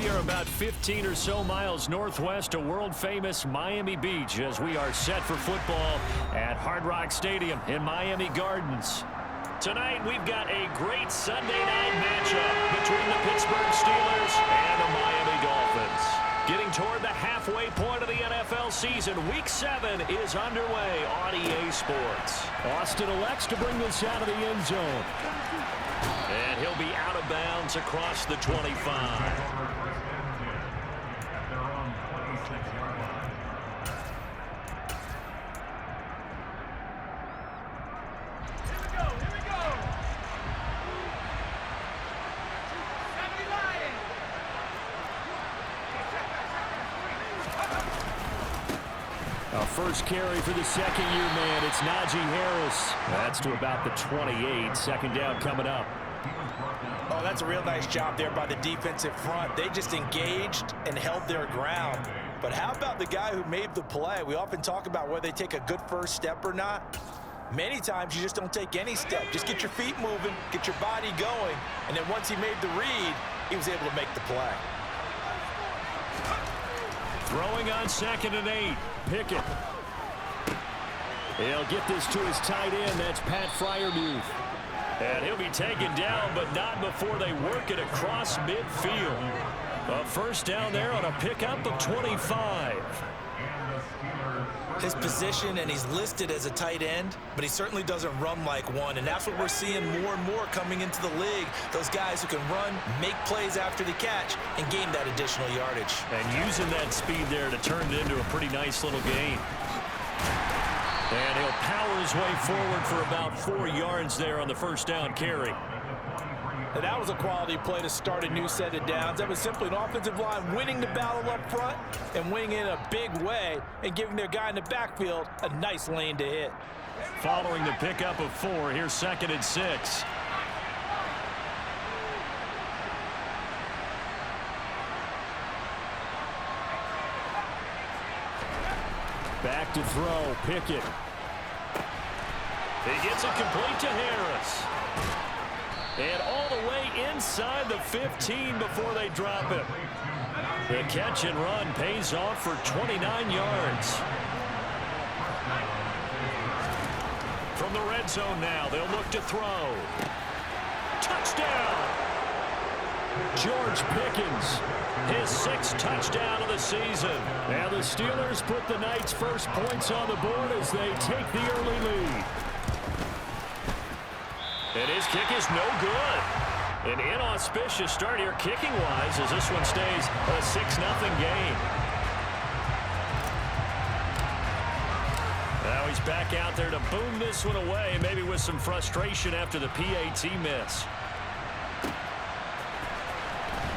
are about 15 or so miles northwest of world-famous Miami Beach as we are set for football at Hard Rock Stadium in Miami Gardens. Tonight, we've got a great Sunday night matchup between the Pittsburgh Steelers and the Miami Dolphins. Getting toward the halfway point of the NFL season, Week 7 is underway on EA Sports. Austin elects to bring this out of the end zone. And he'll be out of bounds across the 25. First carry for the second-year man. It's Najee Harris. That's to about the 28. Second down coming up. Oh, that's a real nice job there by the defensive front. They just engaged and held their ground. But how about the guy who made the play? We often talk about whether they take a good first step or not. Many times you just don't take any step. Just get your feet moving, get your body going, and then once he made the read, he was able to make the play. Throwing on 2nd and 8. Pickett. He'll get this to his tight end. That's Pat Freiermuth. And he'll be taken down, but not before they work it across midfield. A first down there on a pickup of 25. His position, and he's listed as a tight end, but he certainly doesn't run like one, and that's what we're seeing more and more coming into the league. Those guys who can run, make plays after the catch, and gain that additional yardage. And using that speed there to turn it into a pretty nice little gain. And he'll power his way forward for about 4 yards there on the first down carry. And that was a quality play to start a new set of downs. That was simply an offensive line winning the battle up front and winning in a big way and giving their guy in the backfield a nice lane to hit. Following the pickup of 4, here's 2nd and 6. Back to throw, Pickett. He gets it complete to Harris. And all the way inside the 15 before they drop him. The catch and run pays off for 29 yards. From the red zone now, they'll look to throw. Touchdown! George Pickens, his 6th touchdown of the season. And the Steelers put the night's first points on the board as they take the early lead. And his kick is no good. An inauspicious start here kicking-wise as this one stays a 6-0 game. Now he's back out there to boom this one away, maybe with some frustration after the PAT miss.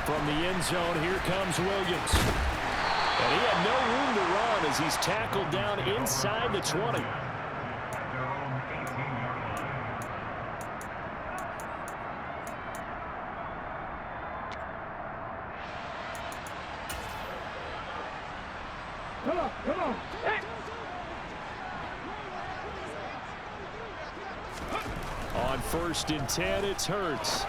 From the end zone, here comes Williams. And he had no room to run as he's tackled down inside the 20. Come on. Hey. On 1st and 10, it's Hurts.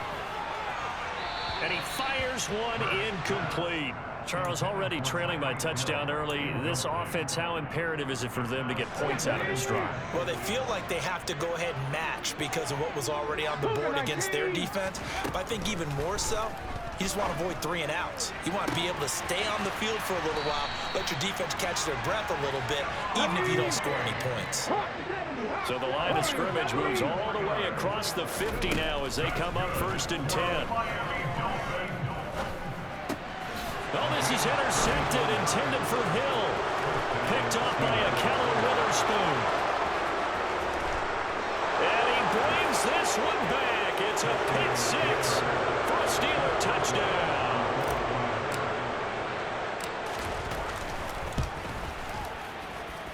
And he fires one incomplete. Charles, already trailing by touchdown early. This offense, how imperative is it for them to get points out of this drive? Well, they feel like they have to go ahead and match because of what was already on the board against their defense. But I think even more so, you just want to avoid 3 and outs. You want to be able to stay on the field for a little while, let your defense catch their breath a little bit, even if you don't score any points. So the line of scrimmage moves all the way across the 50 now as they come up 1st and 10. Well, this is intercepted, intended for Hill. Picked up by a Keller Witherspoon. And he brings this one back. It's a pick 6 for a Steeler touchdown.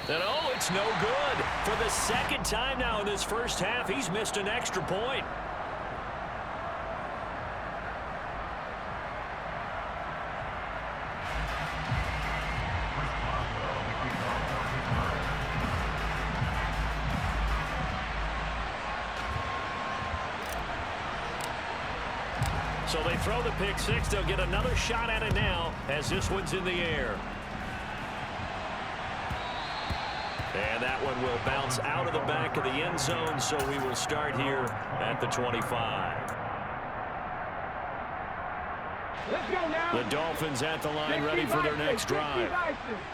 And oh, it's no good. For the 2nd time now in this first half, he's missed an extra point. So they throw the pick six. They'll get another shot at it now as this one's in the air. And that one will bounce out of the back of the end zone, so we will start here at the 25. The Dolphins at the line, ready for their next drive.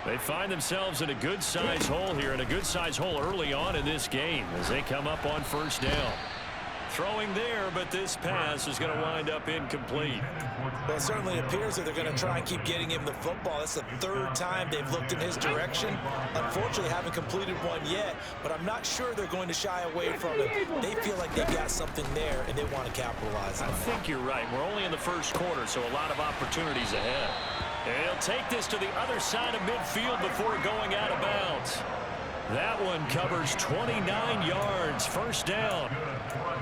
They find themselves in a good-sized hole here, and a good-sized hole early on in this game as they come up on first down. Throwing there, but this pass is going to wind up incomplete. Well, it certainly appears that they're going to try and keep getting him the football. That's the third time they've looked in his direction. Unfortunately, haven't completed one yet, but I'm not sure they're going to shy away from it. They feel like they've got something there, and they want to capitalize on it. I think you're right. We're only in the first quarter, so a lot of opportunities ahead. And he'll take this to the other side of midfield before going out of bounds. That one covers 29 yards, first down.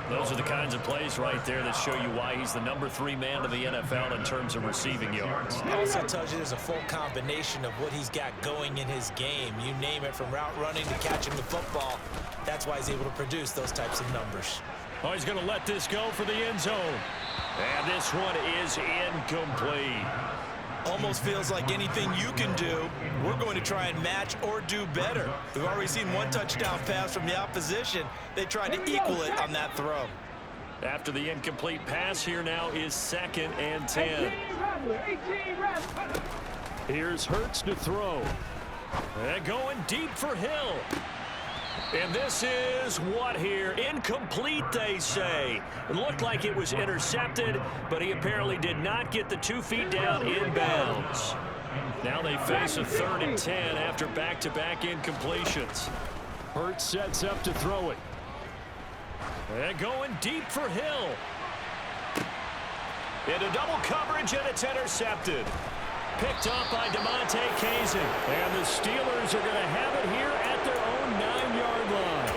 Those are the kinds of plays right there that show you why he's the #3 man in the NFL in terms of receiving yards. It also tells you there's a full combination of what he's got going in his game. You name it, from route running to catching the football. That's why he's able to produce those types of numbers. Oh, he's going to let this go for the end zone. And this one is incomplete. Almost feels like anything you can do, we're going to try and match or do better. We've already seen one touchdown pass from the opposition. They tried to equal it on that throw. After the incomplete pass, here now is 2nd and 10. Here's Hurts to throw. And going deep for Hill. And this is what here? Incomplete, they say. It looked like it was intercepted, but he apparently did not get the 2 feet down inbounds. Now they face a 3rd and 10 after back-to-back incompletions. Hurts sets up to throw it. And going deep for Hill. Into double coverage, and it's intercepted. Picked up by DeMonte Kazin. And the Steelers are going to have it here at their own 9-yard line.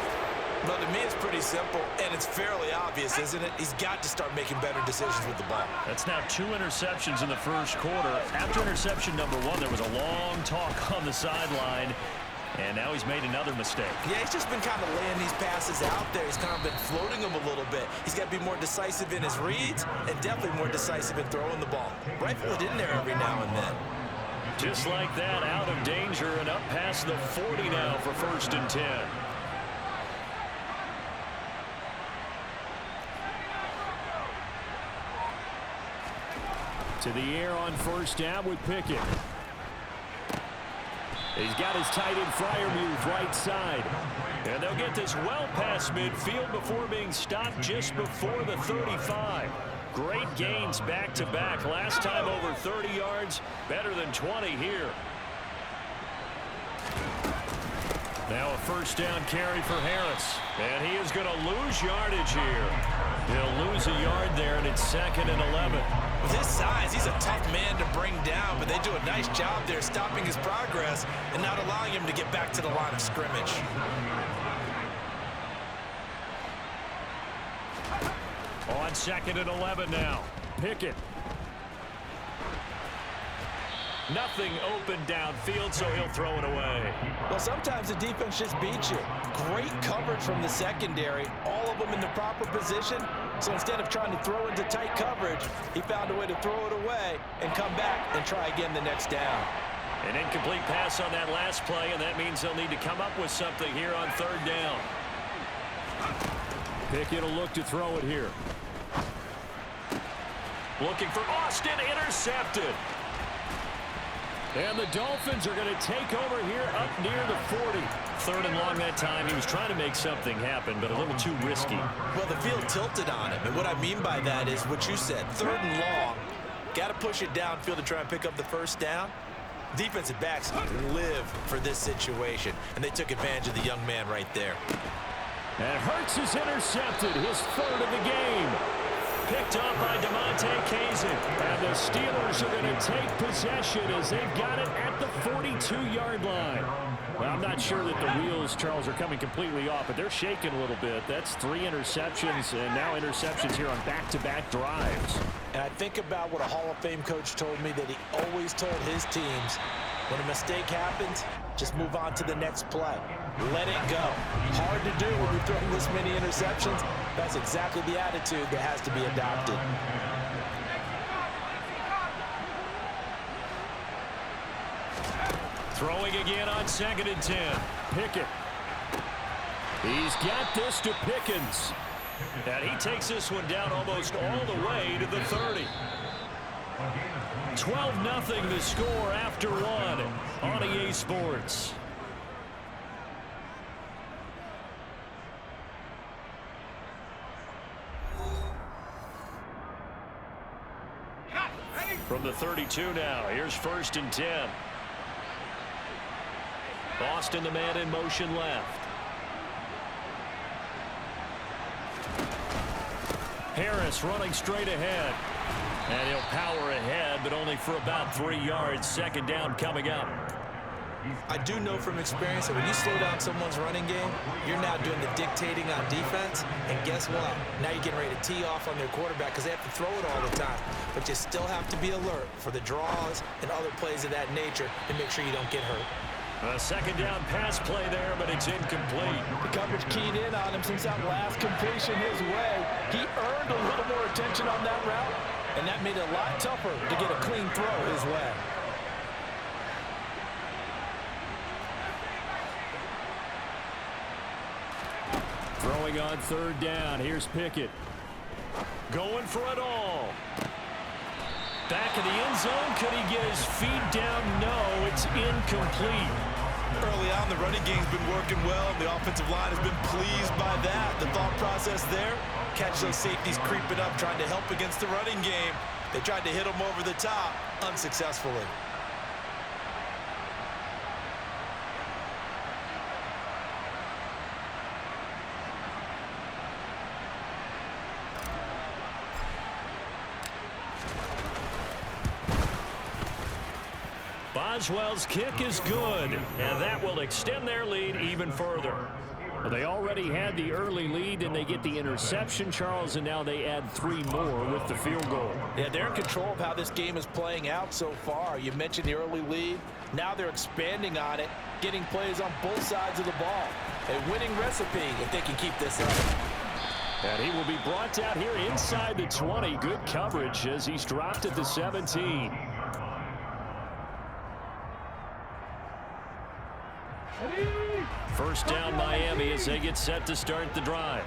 Well, to me, it's pretty simple, and it's fairly obvious, isn't it? He's got to start making better decisions with the ball. That's now 2 interceptions in the first quarter. After interception number 1, there was a long talk on the sideline, and now he's made another mistake. Yeah, he's just been kind of laying these passes out there. He's kind of been floating them a little bit. He's got to be more decisive in his reads and definitely more decisive in throwing the ball. Rifle it in there every now and then. Just like that, out of danger and up past the 40 now for 1st and 10. To the air on first down with Pickett. He's got his tight end Freiermuth right side. And they'll get this well past midfield before being stopped just before the 35. Great gains back-to-back. Last time over 30 yards, better than 20 here. Now a first down carry for Harris. And he is going to lose yardage here. He'll lose a yard there, and it's 2nd and 11. With his size, he's a tough man to bring down, but they do a nice job there stopping his progress and not allowing him to get back to the line of scrimmage. On 2nd and 11 now. Pickett. Nothing open downfield, so he'll throw it away. Well, sometimes the defense just beats you. Great coverage from the secondary. All of them in the proper position. So instead of trying to throw into tight coverage, he found a way to throw it away and come back and try again the next down. An incomplete pass on that last play, and that means they'll need to come up with something here on 3rd down. Pickett will look to throw it here. Looking for Austin, intercepted. And the Dolphins are going to take over here up near the 40. 3rd and long that time. He was trying to make something happen, but a little too risky. Well, the field tilted on him, and what I mean by that is what you said. 3rd and long. Got to push it downfield to try and pick up the first down. Defensive backs live for this situation, and they took advantage of the young man right there. And Hurts is intercepted, his 3rd of the game. Picked up by DeMonte Kazin. And the Steelers are going to take possession as they've got it at the 42-yard line. Well, I'm not sure that the wheels, Charles, are coming completely off, but they're shaking a little bit. That's 3 interceptions, and now interceptions here on back-to-back drives. And I think about what a Hall of Fame coach told me, that he always told his teams, when a mistake happens, just move on to the next play. Let it go. Hard to do when you're throwing this many interceptions. That's exactly the attitude that has to be adopted. Throwing again on 2nd and 10. Pickett. He's got this to Pickens. And he takes this one down almost all the way to the 30. 12-0 the score after one on EA Sports. From the 32 now, here's 1st and 10. Boston, the man in motion left. Harris running straight ahead. And he'll power ahead, but only for about 3 yards. 2nd down coming up. I do know from experience that when you slow down someone's running game, you're now doing the dictating on defense. And guess what? Now you're getting ready to tee off on their quarterback because they have to throw it all the time. But you still have to be alert for the draws and other plays of that nature to make sure you don't get hurt. A 2nd down pass play there, but it's incomplete. The coverage keyed in on him since that last completion his way. He earned a little more attention on that route, and that made it a lot tougher to get a clean throw his way. Throwing on 3rd down. Here's Pickett. Going for it all. Back in the end zone. Could he get his feet down? No, it's incomplete. Early on, the running game's been working well. The offensive line has been pleased by that. The thought process there, catch those safeties creeping up, trying to help against the running game. They tried to hit them over the top, unsuccessfully. Boswell's kick is good, and that will extend their lead even further. Well, they already had the early lead, and they get the interception, Charles, and now they add 3 more with the field goal. Yeah, they're in control of how this game is playing out so far. You mentioned the early lead. Now they're expanding on it, getting plays on both sides of the ball. A winning recipe if they can keep this up. And he will be brought down here inside the 20. Good coverage as he's dropped at the 17. First down Miami as they get set to start the drive.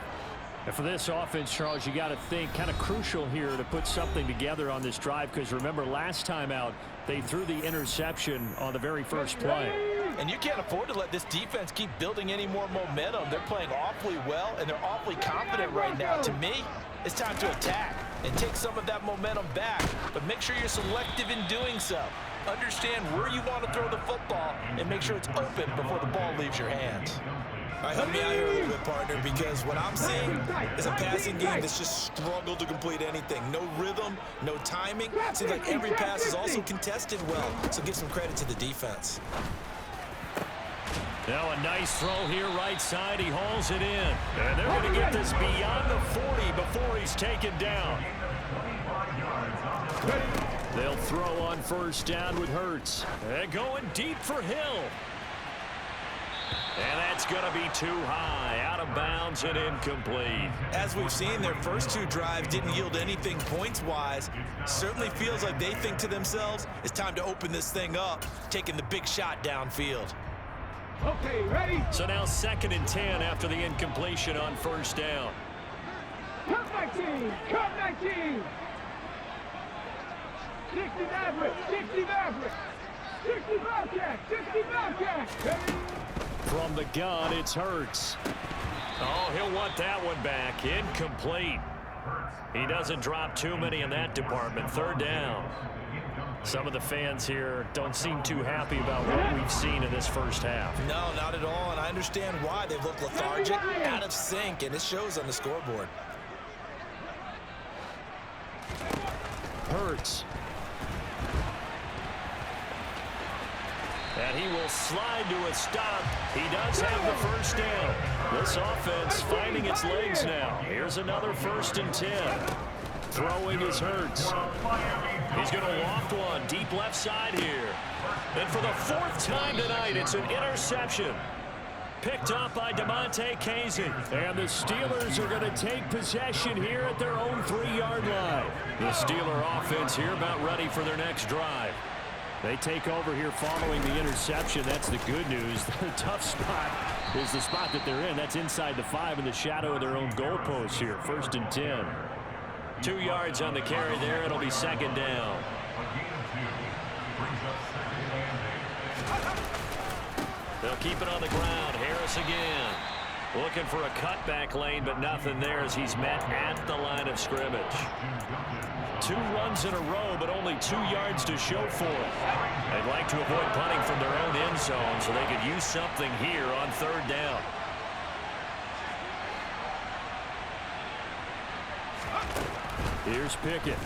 And for this offense, Charles, you got to think kind of crucial here to put something together on this drive, because remember last time out they threw the interception on the very first play. And you can't afford to let this defense keep building any more momentum. They're playing awfully well, and they're awfully confident right now. To me, it's time to attack and take some of that momentum back, but make sure you're selective in doing so. Understand where you want to throw the football and make sure it's open before the ball leaves your hands. All right, help me out here a little bit, partner, because what I'm seeing is a passing game that's just struggled to complete anything. No rhythm, no timing. Seems like every pass is also contested well, so give some credit to the defense. Now a nice throw here right side. He hauls it in. And they're going to get this beyond the 40 before he's taken down. They'll throw on first down with Hurts. And going deep for Hill. And that's going to be too high. Out of bounds and incomplete. As we've seen, their first 2 drives didn't yield anything points-wise. Certainly feels like they think to themselves, it's time to open this thing up, taking the big shot downfield. Okay, ready? So now 2nd and 10 after the incompletion on first down. Cut 19! Cut 19! 60 Maverick! 60 Maverick! 60 Bobcat! 60 Bobcat! Ready? From the gun, it's Hurts. Oh, he'll want that one back. Incomplete. He doesn't drop too many in that department. 3rd down. Some of the fans here don't seem too happy about what we've seen in this first half. No, not at all, and I understand why. They've looked lethargic, out of sync, and it shows on the scoreboard. Hurts. And he will slide to a stop. He does have the first down. This offense finding its legs now. Here's another 1st and 10. Throwing is Hurts. He's going to loft one deep left side here. And for the 4th time tonight, it's an interception. Picked up by DeMonte Casey. And the Steelers are going to take possession here at their own 3-yard line. The Steeler offense here about ready for their next drive. They take over here following the interception. That's the good news. The tough spot is the spot that they're in. That's inside the 5 in the shadow of their own goalpost here. 1st and 10. 2 yards on the carry there. It'll be 2nd down. They'll keep it on the ground. Harris again. Looking for a cutback lane, but nothing there as he's met at the line of scrimmage. 2 runs in a row, but only 2 yards to show for it. They'd like to avoid punting from their own end zone so they could use something here on 3rd down. Here's Pickett.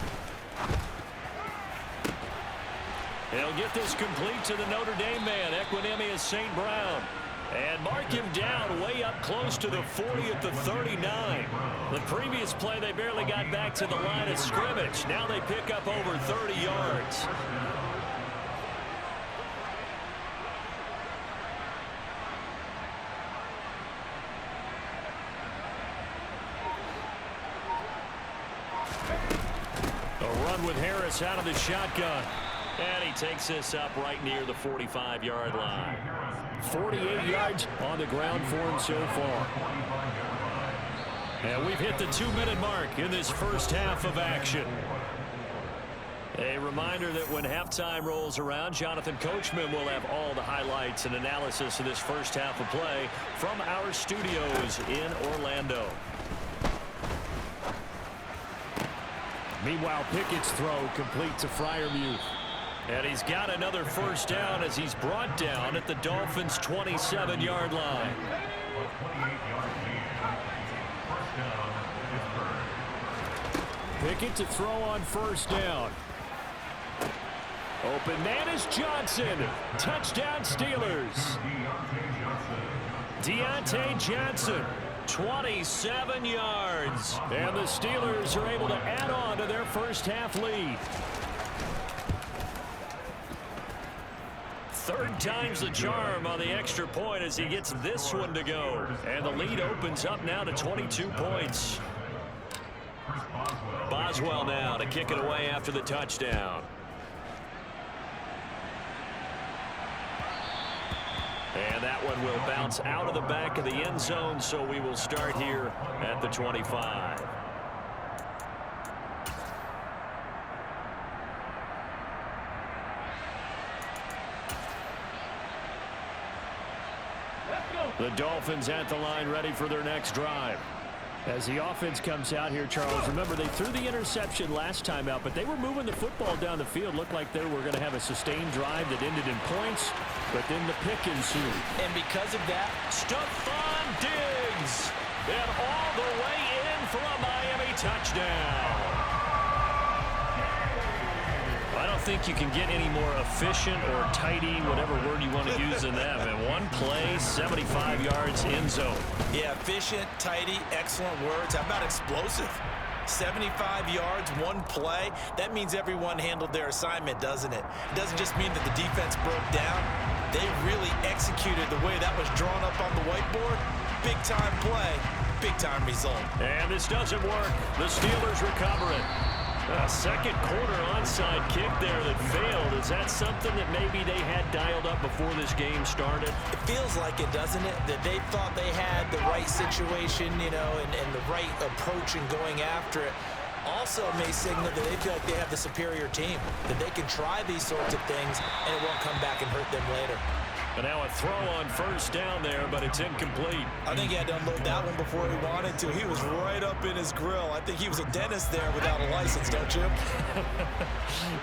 He'll get this complete to the Notre Dame man, Equinemius St. Brown. And mark him down way up close to the 40 at the 39. The previous play, they barely got back to the line of scrimmage. Now they pick up over 30 yards. A run with Harris out of the shotgun. And he takes this up right near the 45-yard line. 48 yards on the ground for him so far. And we've hit the 2-minute mark in this first half of action. A reminder that when halftime rolls around, Jonathan Coachman will have all the highlights and analysis of this first half of play from our studios in Orlando. Meanwhile, Pickett's throw complete to Freiermuth. And he's got another first down as he's brought down at the Dolphins' 27-yard line. Pickett to throw on first down. Open man is Johnson. Touchdown Steelers. Deontay Johnson, 27 yards. And the Steelers are able to add on to their first half lead. 3rd time's the charm on the extra point as he gets this one to go. And the lead opens up now to 22 points. Boswell now to kick it away after the touchdown. And that one will bounce out of the back of the end zone, so we will start here at the 25. The Dolphins at the line ready for their next drive. As the offense comes out here, Charles, remember they threw the interception last time out, but they were moving the football down the field. Looked like they were going to have a sustained drive that ended in points, but then the pick ensued. And because of that, Stephon Diggs, and all the way in for a Miami touchdown. I don't think you can get any more efficient or tidy, whatever word you want to use than that. And one play, 75 yards in zone. Yeah, efficient, tidy, excellent words. How about explosive? 75 yards, one play. That means everyone handled their assignment, doesn't it? It doesn't just mean that the defense broke down. They really executed the way that was drawn up on the whiteboard. Big-time play, big-time result. And this doesn't work. The Steelers recover it. A second quarter onside kick there that failed. Is that something that maybe they had dialed up before this game started? It feels like it, doesn't it? That they thought they had the right situation, you know, and the right approach in going after it. Also may signal that they feel like they have the superior team, that they can try these sorts of things and it won't come back and hurt them later. And now a throw on first down there, but it's incomplete. I think he had to unload that one before he wanted to. He was right up in his grill. I think he was a dentist there without a license, don't you?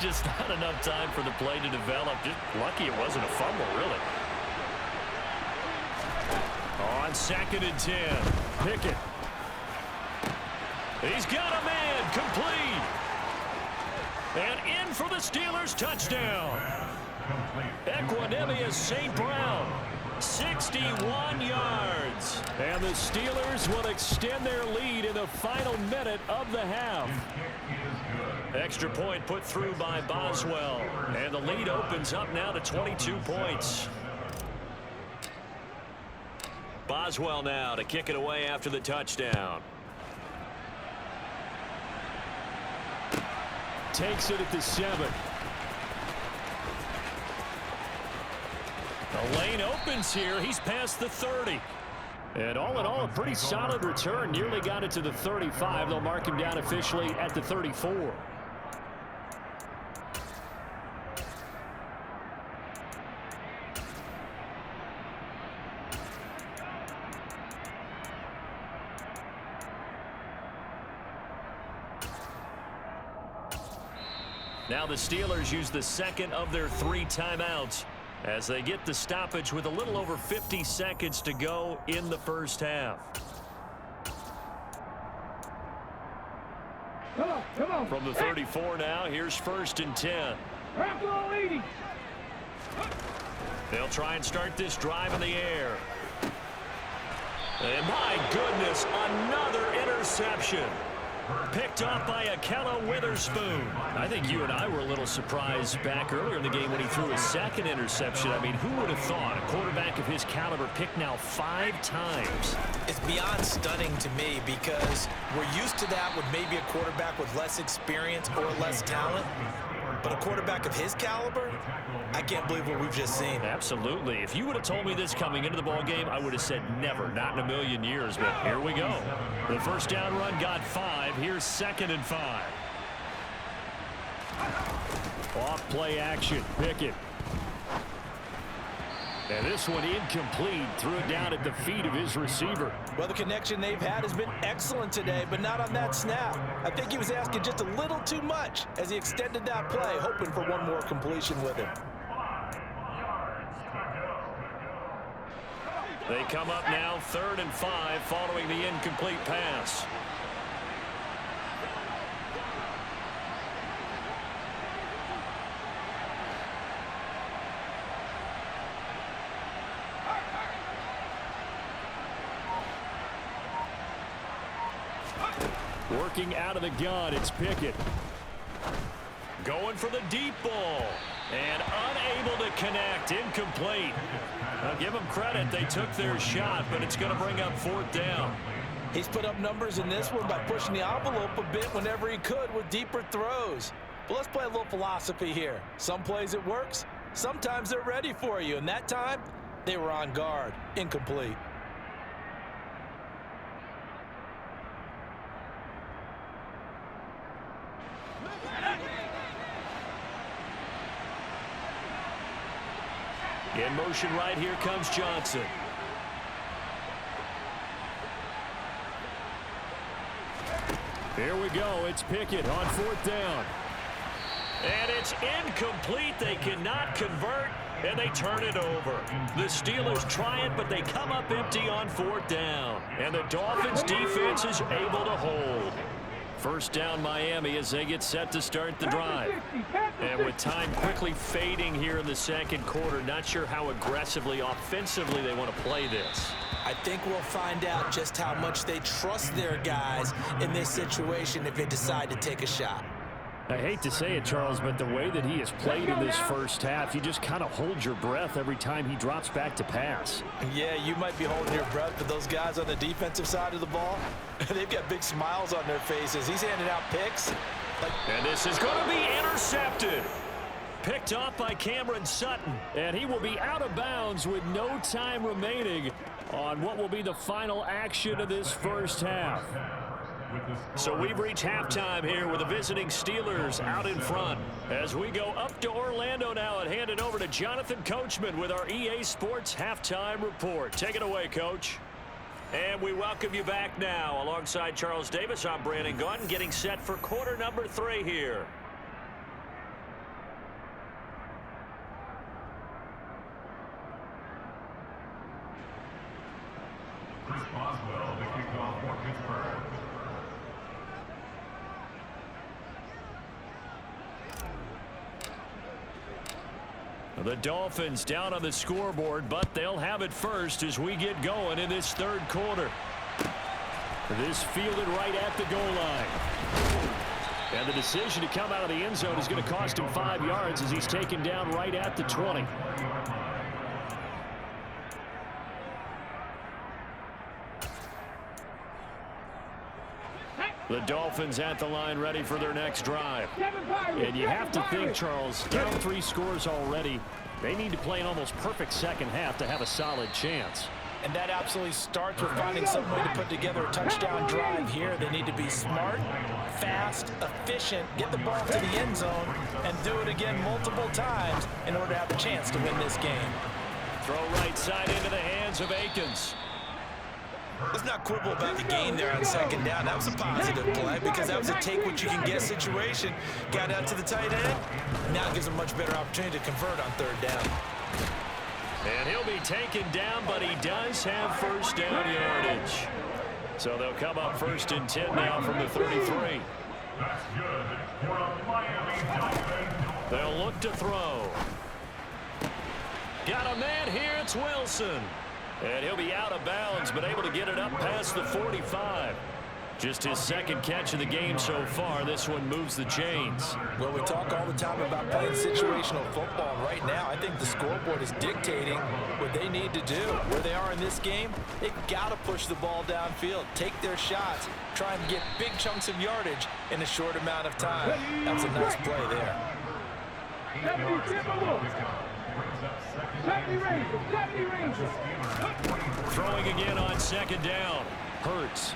Just not enough time for the play to develop. Just lucky it wasn't a fumble, really. On 2nd and 10, Pickett. He's got a man, complete. And in for the Steelers, touchdown. Equinemius St. Brown, 61 yards. And the Steelers will extend their lead in the final minute of the half. Extra point put through by Boswell. And the lead opens up now to 22 points. Boswell now to kick it away after the touchdown. Takes it at the 7. The lane opens here. He's past the 30. And all in all, a pretty solid return. Nearly got it to the 35. They'll mark him down officially at the 34. Now the Steelers use the second of their 3 timeouts as they get the stoppage with a little over 50 seconds to go in the first half. Come on. From the 34 now, here's 1st and 10. They'll try and start this drive in the air. And my goodness, another interception. Picked off by Akella Witherspoon. I think you and I were a little surprised back earlier in the game when he threw his 2nd interception. I mean, who would have thought a quarterback of his caliber picked now 5 times? It's beyond stunning to me because we're used to that with maybe a quarterback with less experience or less talent. But a quarterback of his caliber, I can't believe what we've just seen. Absolutely. If you would have told me this coming into the ball game, I would have said never, not in a million years. But here we go. The first down run got 5. Here's 2nd and 5. Off play action. Pickett. And this one incomplete. Threw it down at the feet of his receiver. Well, the connection they've had has been excellent today, but not on that snap. I think he was asking just a little too much as he extended that play, hoping for one more completion with him. They come up now 3rd and 5 following the incomplete pass. Working out of the gun, it's Pickett. Going for the deep ball. And unable to connect. Incomplete. I'll give them credit. They took their shot, but it's going to bring up 4th down. He's put up numbers in this one by pushing the envelope a bit whenever he could with deeper throws. But let's play a little philosophy here. Some plays it works. Sometimes they're ready for you. And that time, they were on guard. Incomplete. In motion right, here comes Johnson. Here we go. It's Pickett on 4th down. And it's incomplete. They cannot convert, and they turn it over. The Steelers try it, but they come up empty on 4th down. And the Dolphins defense is able to hold. First down Miami as they get set to start the drive. And with time quickly fading here in the 2nd quarter, not sure how aggressively, offensively they want to play this. I think we'll find out just how much they trust their guys in this situation if they decide to take a shot. I hate to say it, Charles, but the way that he has played in this first half, you just kind of hold your breath every time he drops back to pass. Yeah, you might be holding your breath, but those guys on the defensive side of the ball, they've got big smiles on their faces. He's handing out picks. And this is going to be intercepted. Picked off by Cameron Sutton, and he will be out of bounds with no time remaining on what will be the final action of this first half. So we've reached halftime here with the visiting Steelers out in front. As we go up to Orlando now and hand it over to Jonathan Coachman with our EA Sports Halftime Report. Take it away, Coach. And we welcome you back now. Alongside Charles Davis, I'm Brandon Gunn, getting set for quarter number 3 here. Chris Boswell, the kickoff for Pittsburgh. The Dolphins down on the scoreboard, but they'll have it first as we get going in this 3rd quarter. This fielded right at the goal line. And the decision to come out of the end zone is going to cost him 5 yards as he's taken down right at the 20. The Dolphins at the line ready for their next drive. And you have to think, Charles, down 3 scores already. They need to play an almost perfect second half to have a solid chance. And that absolutely starts with finding some way to put together a touchdown drive here. They need to be smart, fast, efficient, get the ball to the end zone, and do it again multiple times in order to have a chance to win this game. Throw right side into the hands of Akins. Let's not quibble about the gain there on second down. That was a positive play because that was a take-what-you-can-get situation. Got out to the tight end. Now it gives a much better opportunity to convert on third down. And he'll be taken down, but he does have first down yardage. So they'll come up 1st and 10 now from the 33. That's good for the Miami Dolphins. They'll look to throw. Got a man here, it's Wilson. And he'll be out of bounds, but able to get it up past the 45. Just his 2nd catch of the game so far. This one moves the chains. Well, we talk all the time about playing situational football. And right now, I think the scoreboard is dictating what they need to do. Where they are in this game, they've got to push the ball downfield, take their shots, try and get big chunks of yardage in a short amount of time. That's a nice play there. Throwing again on 2nd down. Hurts.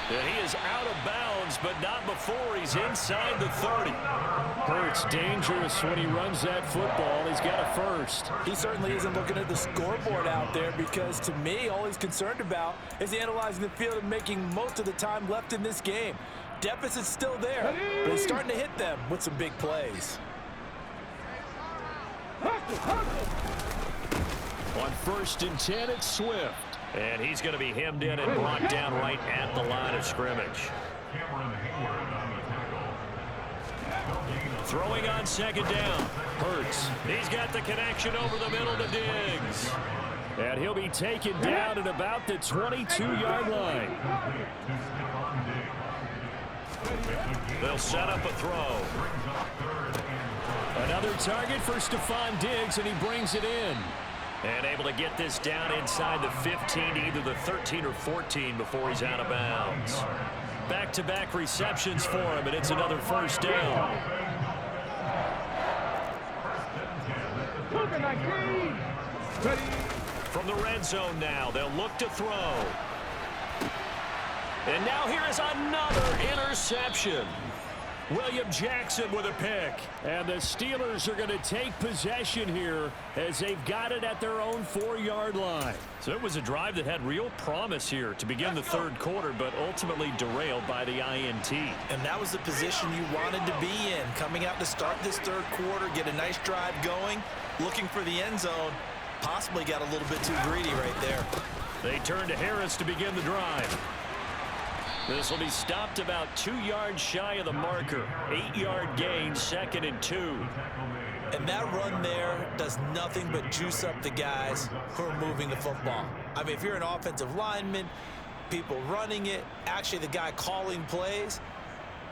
And he is out of bounds, but not before he's inside the 30. Hurts dangerous when he runs that football. He's got a first. He certainly isn't looking at the scoreboard out there because, to me, all he's concerned about is analyzing the field and making most of the time left in this game. Deficit's still there, but he's starting to hit them with some big plays. On 1st and 10, it's Swift. And he's going to be hemmed in and brought down right at the line of scrimmage. Throwing on 2nd down. Hurts. He's got the connection over the middle to Diggs. And he'll be taken down at about the 22-yard line. They'll set up a throw. Another target for Stephon Diggs, and he brings it in. And able to get this down inside the 15, either the 13 or 14 before he's out of bounds. Back-to-back receptions for him, and it's another first down. From the red zone now, they'll look to throw. And now here is another interception. William Jackson with a pick. And the Steelers are going to take possession here as they've got it at their own 4-yard line. So it was a drive that had real promise here to begin the 3rd quarter, but ultimately derailed by the INT. And that was the position you wanted to be in. Coming out to start this 3rd quarter, get a nice drive going, looking for the end zone. Possibly got a little bit too greedy right there. They turn to Harris to begin the drive. This will be stopped about 2 yards shy of the marker. 8-yard gain, 2nd and 2. And that run there does nothing but juice up the guys who are moving the football. I mean, if you're an offensive lineman, people running it, actually the guy calling plays,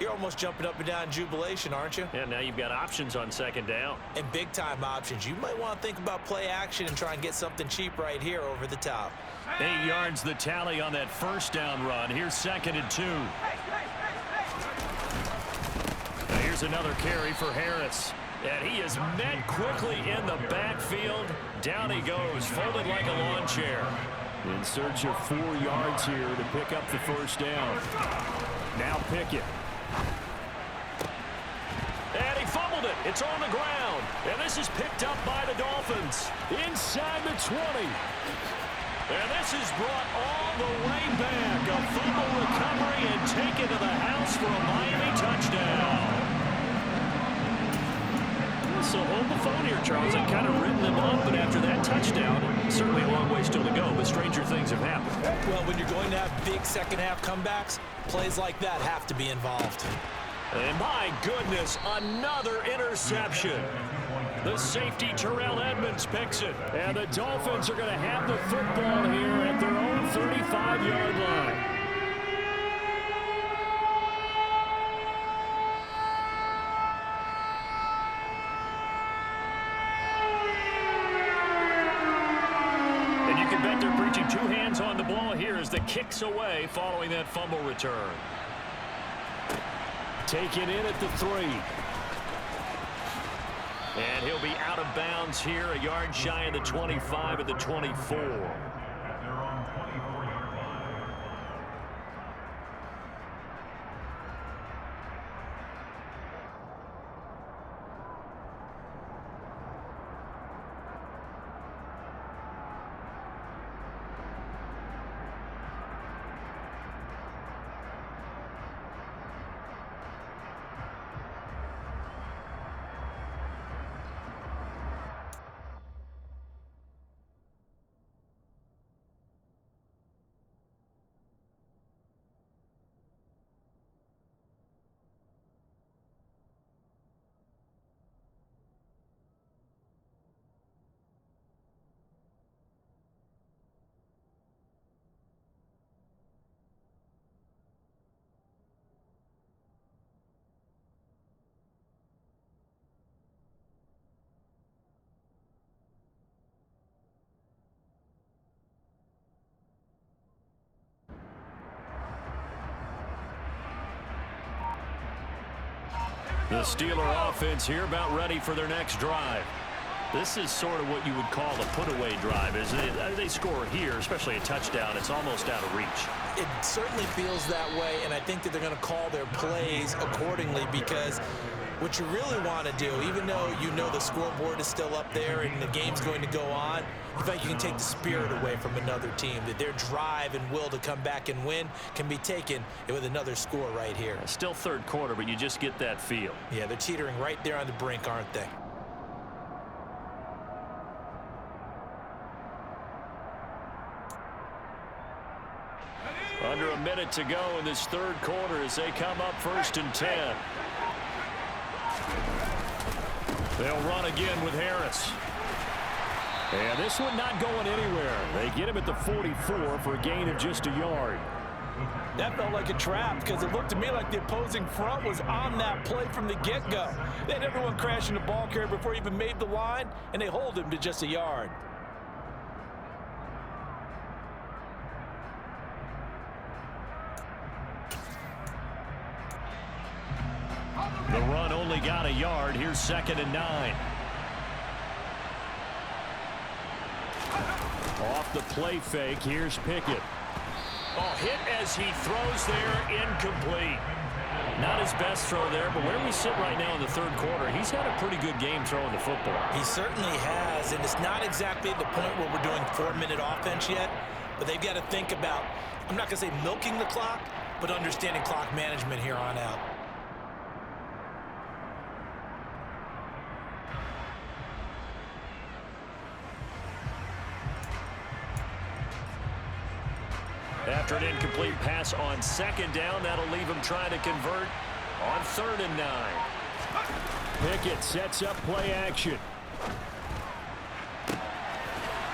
you're almost jumping up and down in jubilation, aren't you? Yeah, now you've got options on 2nd down. And big-time options. You might want to think about play action and try and get something cheap right here over the top. 8 yards the tally on that first down run. Here's 2nd and 2. Now here's another carry for Harris. And he is met quickly in the backfield. Down he goes, folded like a lawn chair. In search of 4 yards here to pick up the first down. Now Pickett. And he fumbled it. It's on the ground. And this is picked up by the Dolphins. Inside the 20. And this is brought all the way back. A fumble recovery and taken to the house for a Miami touchdown. So hold the phone here, Charles. I've kind of written them off, but after that touchdown, certainly a long way still to go, but stranger things have happened. Well, when you're going to have big second-half comebacks, plays like that have to be involved. And my goodness, another interception. The safety, Terrell Edmonds, picks it. And the Dolphins are going to have the football here at their own 35-yard line. And you can bet they're preaching 2 hands on the ball. ball here as the kick's away following that fumble return. Taken in at the 3. And he'll be out of bounds here, a yard shy of the 25 at the 24. The Steeler offense here about ready for their next drive. This is sort of what you would call a put-away drive, isn't it? They score here, especially a touchdown. It's almost out of reach. It certainly feels that way, and I think that they're going to call their plays accordingly, because what you really want to do, even though you know the scoreboard is still up there and the game's going to go on, you think you can take the spirit away from another team, that their drive and will to come back and win can be taken with another score right here. Still third quarter, but you just get that feel. Yeah, they're teetering right there on the brink, aren't they? Under a minute to go in this third quarter as they come up 1st and 10. They'll run again with Harris. And this one not going anywhere. They get him at the 44 for a gain of just a yard. That felt like a trap, because it looked to me like the opposing front was on that play from the get-go. They had everyone crashing the ball carrier before he even made the line, and they hold him to just a yard. The run only got a yard. Here's 2nd and 9. Off the play fake, here's Pickett. Oh, hit as he throws there, incomplete. Not his best throw there, but where we sit right now in the third quarter, he's had a pretty good game throwing the football. He certainly has, and it's not exactly at the point where we're doing 4-minute offense yet, but they've got to think about, I'm not going to say milking the clock, but understanding clock management here on out. After an incomplete pass on 2nd down, that'll leave him trying to convert on 3rd and 9. Pickett sets up play action.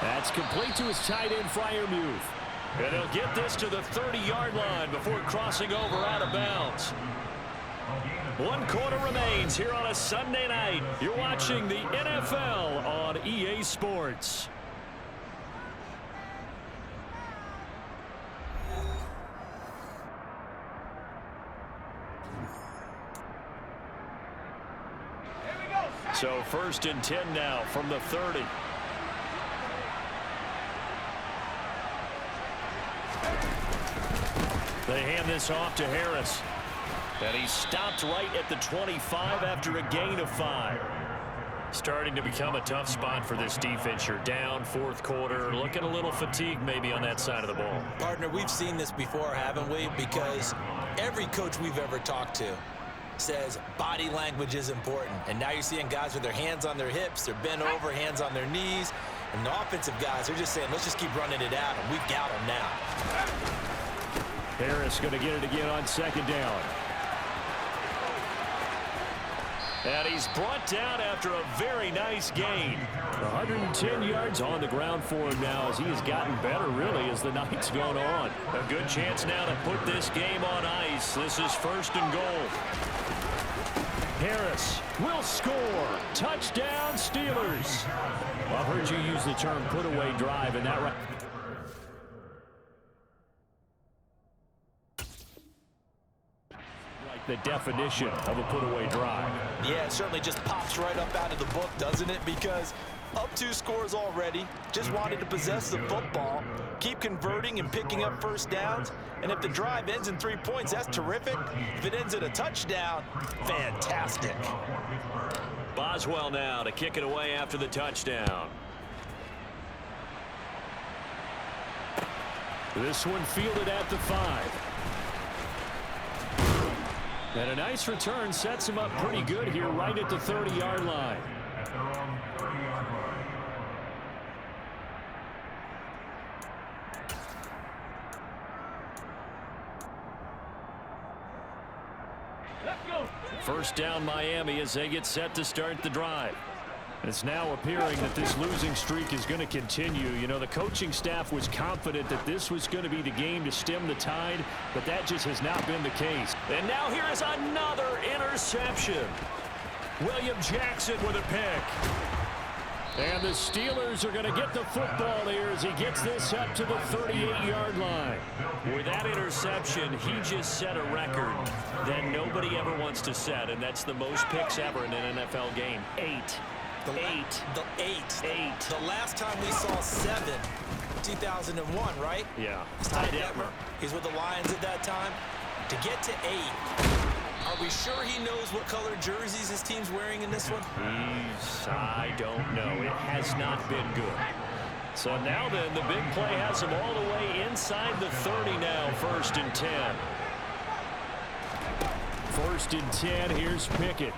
That's complete to his tight end, Freiermuth. And he'll get this to the 30-yard line before crossing over out of bounds. 1 quarter remains here on a Sunday night. You're watching the NFL on EA Sports. So 1st and 10 now from the 30. They hand this off to Harris. And he stopped right at the 25 after a gain of 5. Starting to become a tough spot for this defense. You're down 4th quarter. Looking a little fatigued maybe on that side of the ball. Partner, we've seen this before, haven't we? Because every coach we've ever talked to says body language is important. And now you're seeing guys with their hands on their hips, they're bent over, hands on their knees. And the offensive guys, they're just saying, let's just keep running it out, and we've got them now. Harris going to get it again on 2nd down. And he's brought down after a very nice gain. 110 yards on the ground for him now as he has gotten better, really, as the night's gone on. A good chance now to put this game on ice. This is 1st and goal. Harris will score. Touchdown, Steelers. I've heard you use the term put-away drive, and that right. the definition of a put-away drive. Yeah, it certainly just pops right up out of the book, doesn't it? Because up 2 scores already, just wanted to possess the football, keep converting and picking up first downs, and if the drive ends in 3 points, that's terrific. If it ends in a touchdown, fantastic. Boswell now to kick it away after the touchdown. This one fielded at the 5. And a nice return sets him up pretty good here right at the 30-yard line. At their own 30-yard line. Let's go. First down Miami as they get set to start the drive. It's now appearing that this losing streak is going to continue. You know, the coaching staff was confident that this was going to be the game to stem the tide, but that just has not been the case. And now here is another interception. William Jackson with a pick. And the Steelers are going to get the football here as he gets this up to the 38-yard line. With that interception, he just set a record that nobody ever wants to set, and that's the most picks ever in an NFL game. 8. The last time we saw 7, 2001, right? Yeah. It's Ty Detmer. He's with the Lions at that time. To get to 8, are we sure he knows what color jerseys his team's wearing in this one? I don't know. It has not been good. So now then, the big play has him all the way inside the 30 now, 1st and 10. 1st and 10, here's Pickett.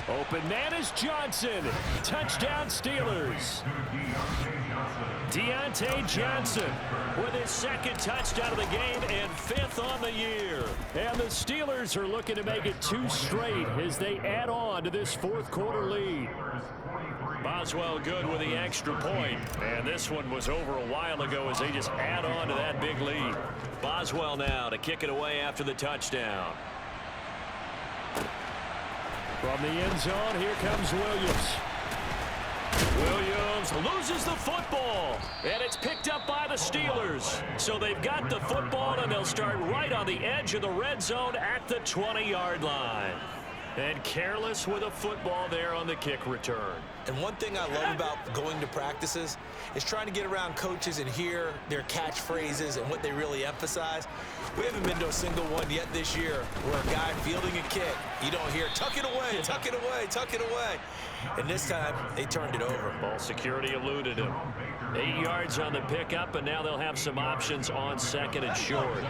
Open man is Johnson. Touchdown Steelers. Deontay Johnson with his 2nd touchdown of the game and 5th on the year. And the Steelers are looking to make it 2 straight as they add on to this 4th quarter lead. Boswell good with the extra point. And this one was over a while ago as they just add on to that big lead. Boswell now to kick it away after the touchdown. From the end zone, here comes Williams. Williams loses the football, and it's picked up by the Steelers. So they've got the football, and they'll start right on the edge of the red zone at the 20-yard line. And careless with a football there on the kick return. And one thing I love about going to practices is trying to get around coaches and hear their catchphrases and what they really emphasize. We haven't been to a single one yet this year where a guy fielding a kick, you don't hear, tuck it away, tuck it away, tuck it away. And this time, they turned it over. Ball security eluded him. 8 yards on the pickup, and now they'll have some options on 2nd and short.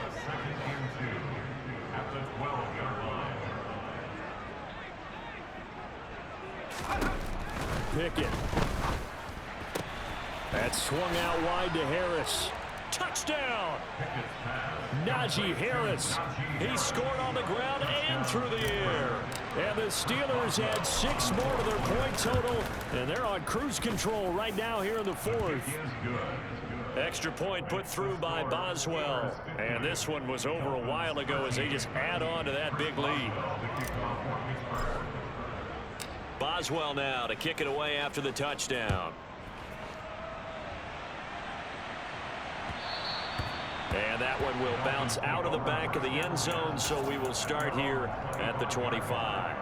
Pickett. That swung out wide to Harris. Touchdown! Najee Harris. He scored on the ground and through the air. And the Steelers had 6 more to their point total, and they're on cruise control right now here in the 4th. Extra point put through by Boswell. And this one was over a while ago as they just add on to that big lead. Boswell now to kick it away after the touchdown. And that one will bounce out of the back of the end zone, so we will start here at the 25.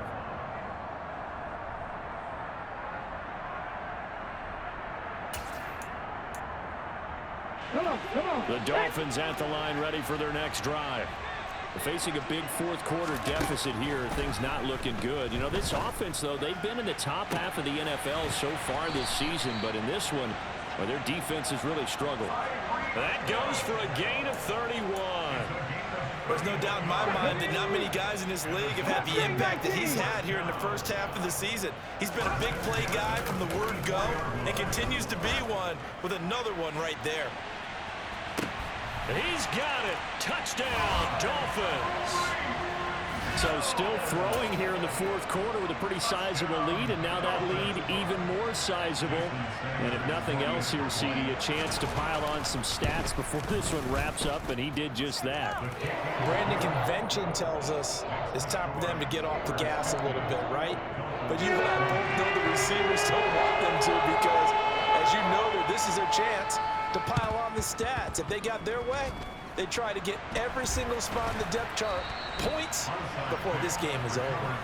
Come on. The Dolphins at the line ready for their next drive. Facing a big 4th quarter deficit here, things not looking good. You know, this offense, though, they've been in the top half of the NFL so far this season, but in this one, well, their defense has really struggled. That goes for a gain of 31. There's no doubt in my mind that not many guys in this league have had the impact that he's had here in the first half of the season. He's been a big play guy from the word go and continues to be one with another one right there. He's got it. Touchdown, Dolphins. So still throwing here in the 4th quarter with a pretty sizable lead, and now that lead even more sizable. And if nothing else here, CD, a chance to pile on some stats before this one wraps up, and he did just that. Brandon, convention tells us it's time for them to get off the gas a little bit, right? But you and I both know the receivers don't want them to because, as you noted, this is their chance to pile on the stats. If they got their way, They try to get every single spot in the depth chart points before this game is over.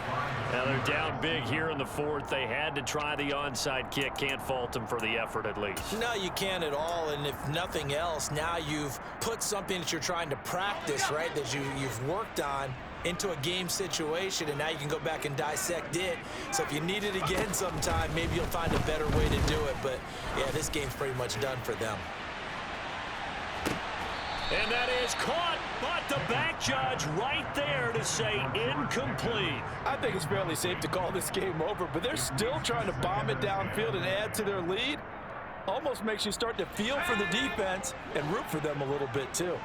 Now they're down big here in the fourth. They had to try the onside kick. Can't fault them for the effort at least. No, you can't at all. And if nothing else, now you've put something that you're trying to practice, right, that you've worked on into a game situation, and now you can go back and dissect it. So if you need it again sometime, maybe you'll find a better way to do it. But, yeah, this game's pretty much done for them. And that is caught, but the back judge right there to say incomplete. I think it's fairly safe to call this game over, but they're still trying to bomb it downfield and add to their lead. Almost makes you start to feel for the defense and root for them a little bit too.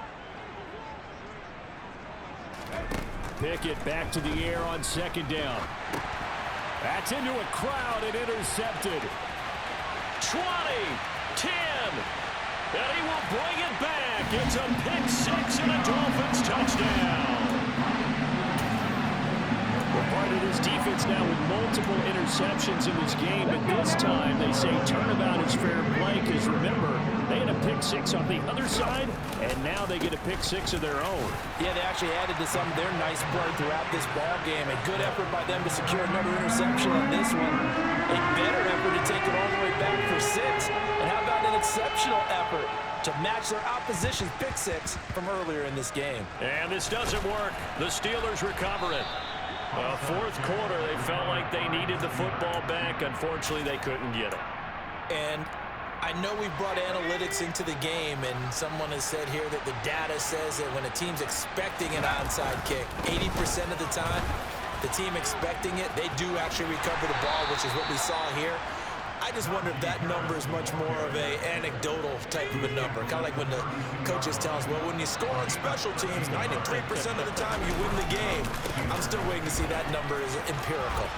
Pickett back to the air on second down. That's into a crowd and intercepted. 20, 10. And he will bring it back. It's a pick six and a Dolphins touchdown. We're part of this defense now with multiple interceptions in this game, but this time they say turnabout is fair play because, remember, they had a pick six on the other side, and now they get a pick six of their own. Yeah, they actually added to some of their nice play throughout this ball game. A good effort by them to secure another interception on this one. A better effort to take it all the way back for six. And how about an exceptional effort to match their opposition's pick six from earlier in this game. And this doesn't work. The Steelers recover it. Fourth quarter, they felt like they needed the football back. Unfortunately, they couldn't get it. And I know we brought analytics into the game, and someone has said here that the data says that when a team's expecting an onside kick, 80% of the time, the team expecting it, they do actually recover the ball, which is what we saw here. I just wonder if that number is much more of a anecdotal type of a number. Kind of like when the coaches tell us, well, when you score on special teams, 93% of the time you win the game. I'm still waiting to see that number is empirical.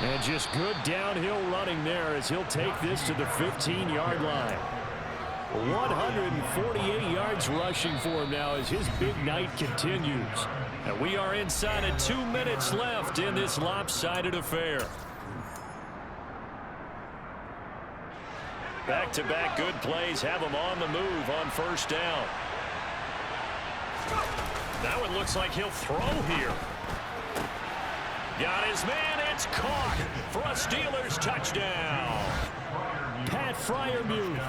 And just good downhill running there as he'll take this to the 15-yard line. 148 yards rushing for him now as his big night continues. And we are inside of 2 minutes left in this lopsided affair. Back-to-back good plays have him on the move on first down. Now it looks like he'll throw here. Got his man. It's caught for a Steelers touchdown. Pat Freiermuth,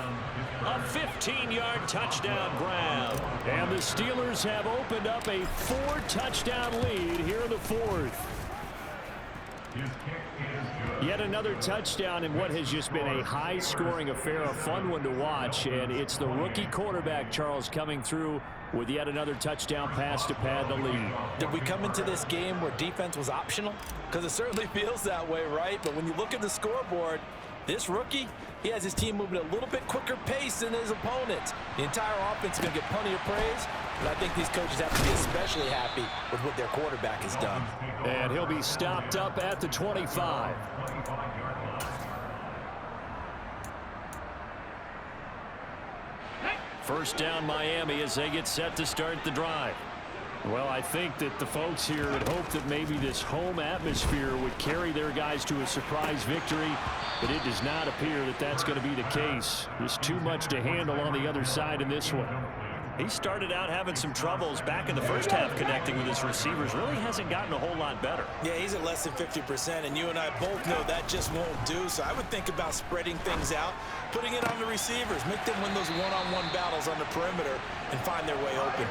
a 15-yard touchdown grab. And the Steelers have opened up a 4-touchdown lead here in the fourth. Yet another touchdown in what has just been a high-scoring affair, a fun one to watch. And it's the rookie quarterback, Charles, coming through with yet another touchdown pass to pad the lead. Did we come into this game where defense was optional? Because it certainly feels that way, right? But when you look at the scoreboard, this rookie, he has his team moving at a little bit quicker pace than his opponents. The entire offense is going to get plenty of praise, but I think these coaches have to be especially happy with what their quarterback has done. And he'll be stopped up at the 25. First down Miami as they get set to start the drive. Well, I think that the folks here had hoped that maybe this home atmosphere would carry their guys to a surprise victory, but it does not appear that that's going to be the case. There's too much to handle on the other side in this one. He started out having some troubles back in the first half connecting with his receivers. Really hasn't gotten a whole lot better. Yeah, he's at less than 50%, and you and I both know that just won't do. So I would think about spreading things out, putting it on the receivers, make them win those one-on-one battles on the perimeter and find their way open.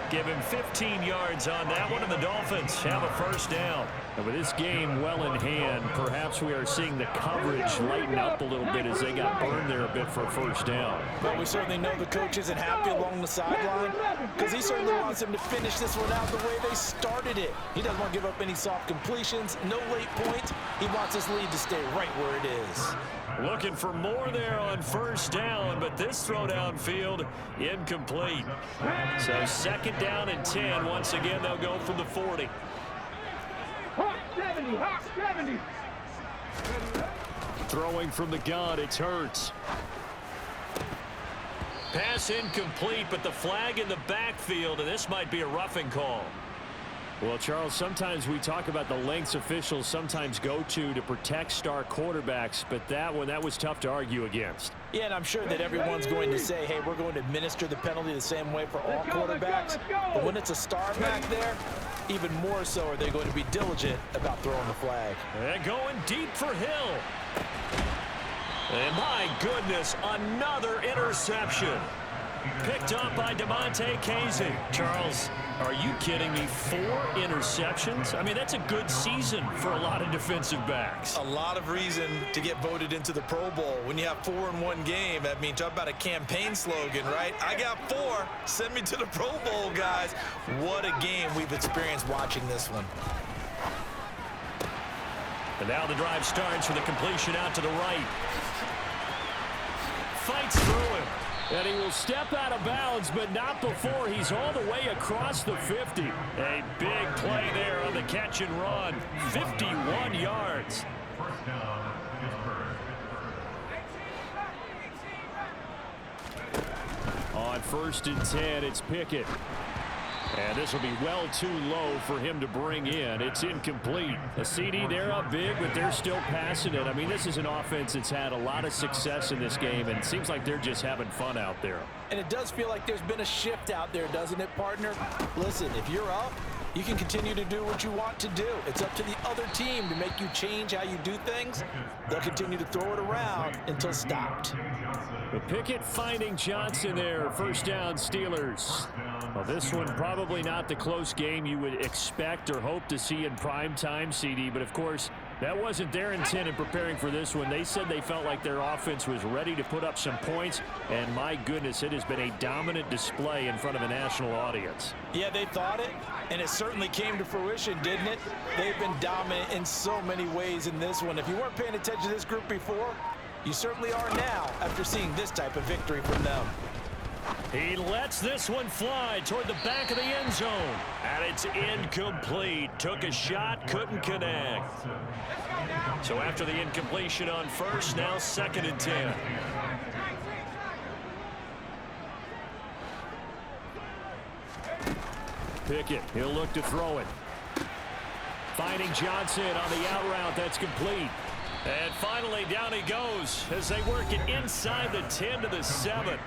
Give him 15 yards on that one, and the Dolphins have a first down. And with this game well in hand, perhaps we are seeing the coverage lighten up a little bit as they got burned there a bit for a first down. But we certainly know the coach isn't happy along the sideline because he certainly wants them to finish this one out the way they started it. He doesn't want to give up any soft completions, no late points. He wants his lead to stay right where it is. Looking for more there on first down, but this throw downfield incomplete. So second down and 10. Once again, they'll go from the 40. Hot 70, hot 70. Throwing from the gun, it's Hurts. Pass incomplete, but the flag in the backfield, and this might be a roughing call. Well, Charles, sometimes we talk about the lengths officials sometimes go to protect star quarterbacks, but that was tough to argue against. Yeah, and I'm sure that everyone's going to say, hey, we're going to administer the penalty the same way for all quarterbacks. But when it's a star back there, even more so are they going to be diligent about throwing the flag. And going deep for Hill. And my goodness, another interception. Picked up by DeMonte Casey. Charles, are you kidding me? 4 interceptions? I mean, that's a good season for a lot of defensive backs. A lot of reason to get voted into the Pro Bowl. When you have 4 in one game, I mean, talk about a campaign slogan, right? I got 4. Send me to the Pro Bowl, guys. What a game we've experienced watching this one. And now the drive starts with a completion out to the right. Fights through him. And he will step out of bounds, but not before he's all the way across the 50. A big play there on the catch and run. 51 yards. First down, Pittsburgh. On 1st and 10, it's Pickett. And this will be well too low for him to bring in. It's incomplete. A CD, they're up big, but they're still passing it. I mean, this is an offense that's had a lot of success in this game, and it seems like they're just having fun out there. And it does feel like there's been a shift out there, doesn't it, partner? Listen, if you're up, you can continue to do what you want to do. It's up to the other team to make you change how you do things. They'll continue to throw it around until stopped. The Pickett finding Johnson there. First down, Steelers. Well, this one probably not the close game you would expect or hope to see in prime time, CD, but of course that wasn't their intent in preparing for this one. They said they felt like their offense was ready to put up some points, and my goodness, it has been a dominant display in front of a national audience. Yeah, they thought it, and it certainly came to fruition, didn't it? They've been dominant in so many ways in this one. If you weren't paying attention to this group before, you certainly are now after seeing this type of victory from them. He lets this one fly toward the back of the end zone. And it's incomplete. Took a shot, couldn't connect. So after the incompletion on first, now 2nd and 10. Pickett, he'll look to throw it. Finding Johnson on the out route, that's complete. And finally, down he goes as they work it inside the 10 to the 7.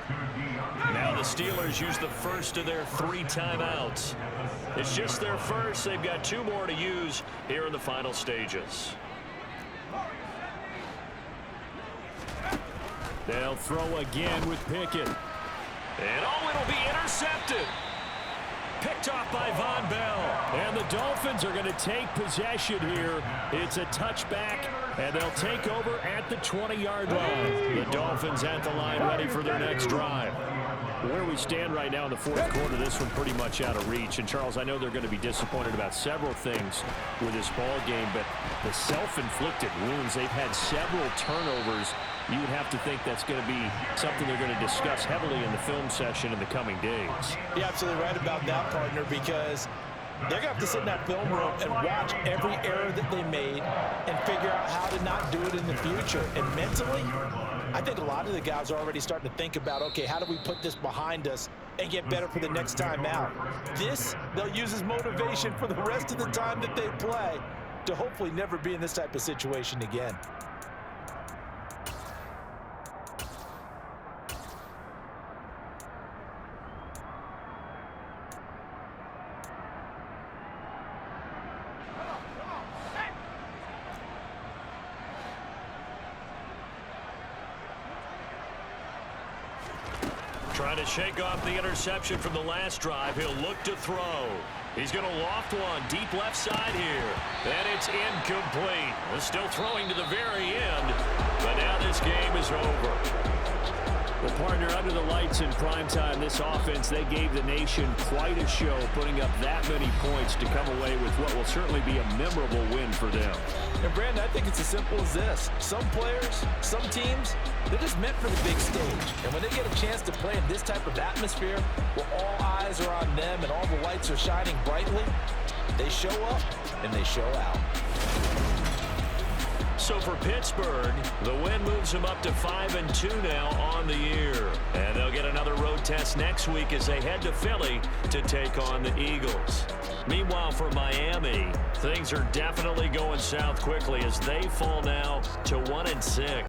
Now the Steelers use the first of their 3 timeouts. It's just their first. They've got 2 more to use here in the final stages. They'll throw again with Pickett. And oh, it'll be intercepted. Picked off by Von Bell. And the Dolphins are going to take possession here. It's a touchback, and they'll take over at the 20-yard line. The Dolphins at the line ready for their next drive. Where we stand right now in the 4th quarter, this one pretty much out of reach. And, Charles, I know they're going to be disappointed about several things with this ball game, but the self-inflicted wounds, they've had several turnovers. You would have to think that's going to be something they're going to discuss heavily in the film session in the coming days. You're absolutely right about that, partner, because they're going to have to sit in that film room and watch every error that they made and figure out how to not do it in the future. And mentally, I think a lot of the guys are already starting to think about, okay, how do we put this behind us and get better for the next time out? This, they'll use as motivation for the rest of the time that they play to hopefully never be in this type of situation again. Trying to shake off the interception from the last drive. He'll look to throw. He's going to loft one deep left side here. And it's incomplete. He's still throwing to the very end. But now this game is over. Well, partner, under the lights in primetime, this offense, they gave the nation quite a show, putting up that many points to come away with what will certainly be a memorable win for them. And, Brandon, I think it's as simple as this. Some players, some teams, they're just meant for the big stage. And when they get a chance to play in this type of atmosphere, where all eyes are on them and all the lights are shining brightly, they show up and they show out. So for Pittsburgh, the win moves them up to 5-2 now on the year. And they'll get another road test next week as they head to Philly to take on the Eagles. Meanwhile, for Miami, things are definitely going south quickly as they fall now to 1-6.